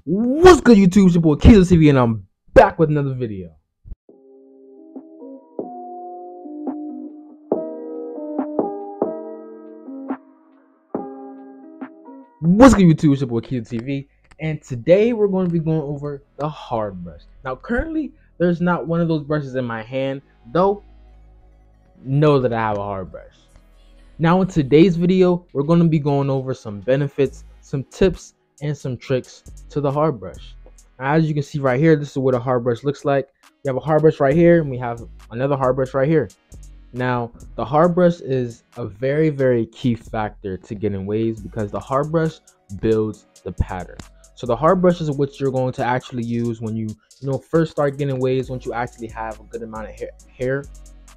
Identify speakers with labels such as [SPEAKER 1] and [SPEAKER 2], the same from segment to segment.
[SPEAKER 1] What's good, YouTube? It's your boy Kizo TV, and I'm back with another video. What's good, YouTube? It's your boy Kizo TV, and today we're going to be going over the hard brush. Now, currently, there's not one of those brushes in my hand, though. Know that I have a hard brush. Now, in today's video, we're going to be going over some benefits, some tips, and some tricks to the hard brush. Now, as you can see right here, this is what a hard brush looks like. We have a hard brush right here, and we have another hard brush right here. Now, the hard brush is a very, very key factor to getting waves because the hard brush builds the pattern. So the hard brush is what you're going to actually use when you first start getting waves. Once you actually have a good amount of hair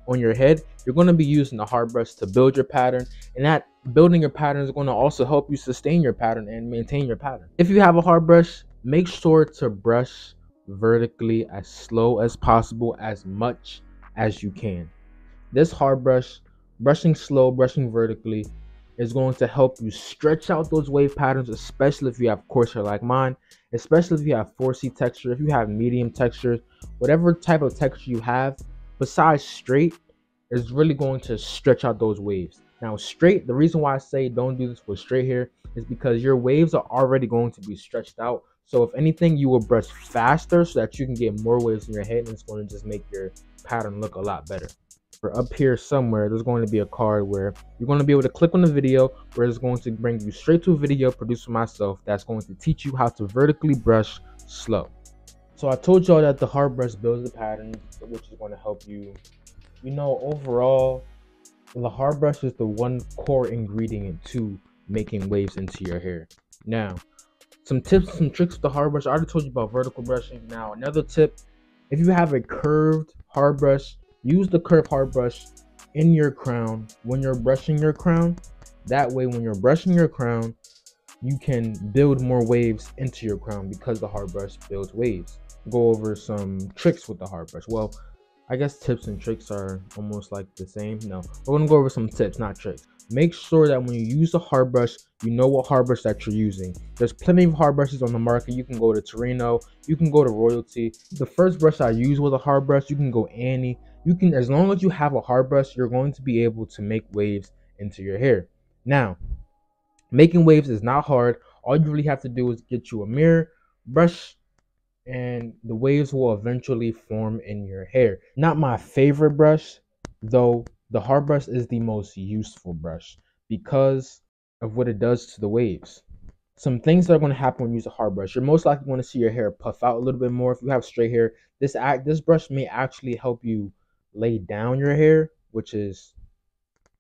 [SPEAKER 1] on your head, you're going to be using the hard brush to build your pattern, and that building your pattern is going to also help you sustain your pattern and maintain your pattern. If you have a hard brush, make sure to brush vertically as slow as possible, as much as you can. This hard brush, brushing slow, brushing vertically, is going to help you stretch out those wave patterns, especially if you have coarse hair like mine, especially if you have 4C texture, if you have medium texture, whatever type of texture you have, besides straight, is really going to stretch out those waves. Now, straight, the reason why I say don't do this with straight hair is because your waves are already going to be stretched out. So if anything, you will brush faster so that you can get more waves in your head, and it's going to just make your pattern look a lot better. For up here somewhere, there's going to be a card where you're going to be able to click on the video, where it's going to bring you straight to a video produced by myself that's going to teach you how to vertically brush slow. So I told y'all that the hard brush builds the pattern, which is going to help you. Overall, the hard brush is the one core ingredient to making waves into your hair. Now, some tips, some tricks with the hard brush. I already told you about vertical brushing. Now, another tip, if you have a curved hard brush, use the curved hard brush in your crown when you're brushing your crown. That way, when you're brushing your crown, you can build more waves into your crown because the hard brush builds waves. Go over some tricks with the hard brush. Well, I guess tips and tricks are almost like the same. No, we're gonna go over some tips, not tricks. Make sure that when you use a hard brush, you know what hard brush that you're using. There's plenty of hard brushes on the market. You can go to Torino, you can go to Royalty. The first brush I use with a hard brush, you can go Annie. You can, as long as you have a hard brush, you're going to be able to make waves into your hair. Now, making waves is not hard. All you really have to do is get you a mirror, brush, and the waves will eventually form in your hair. Not my favorite brush, though the hard brush is the most useful brush because of what it does to the waves. Some things that are going to happen when you use a hard brush. You're most likely going to see your hair puff out a little bit more. If you have straight hair, this brush may actually help you lay down your hair, which is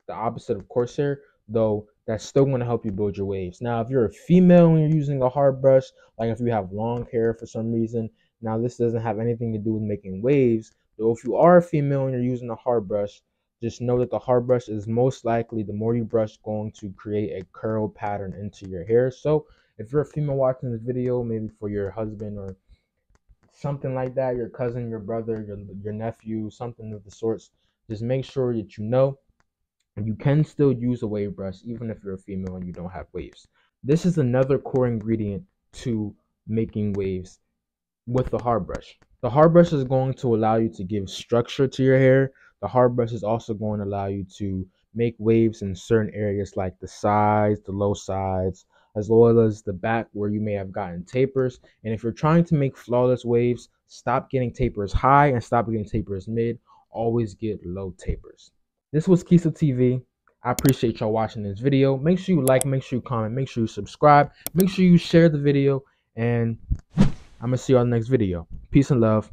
[SPEAKER 1] the opposite of coarse hair, though that's still going to help you build your waves. Now, if you're a female and you're using a hard brush, like if you have long hair for some reason, now this doesn't have anything to do with making waves, though if you are a female and you're using a hard brush, just know that the hard brush is most likely, the more you brush, going to create a curl pattern into your hair. So if you're a female watching this video, maybe for your husband or something like that, your cousin, your brother, your nephew, something of the sorts, just make sure that you know you can still use a wave brush even if you're a female and you don't have waves. This is another core ingredient to making waves with the hard brush. The hard brush is going to allow you to give structure to your hair. The hard brush is also going to allow you to make waves in certain areas like the sides, the low sides, as well as the back where you may have gotten tapers. And if you're trying to make flawless waves, stop getting tapers high and stop getting tapers mid. Always get low tapers. This was Kizo TV. I appreciate y'all watching this video. Make sure you like, make sure you comment, make sure you subscribe, make sure you share the video, and I'm going to see you on the next video. Peace and love.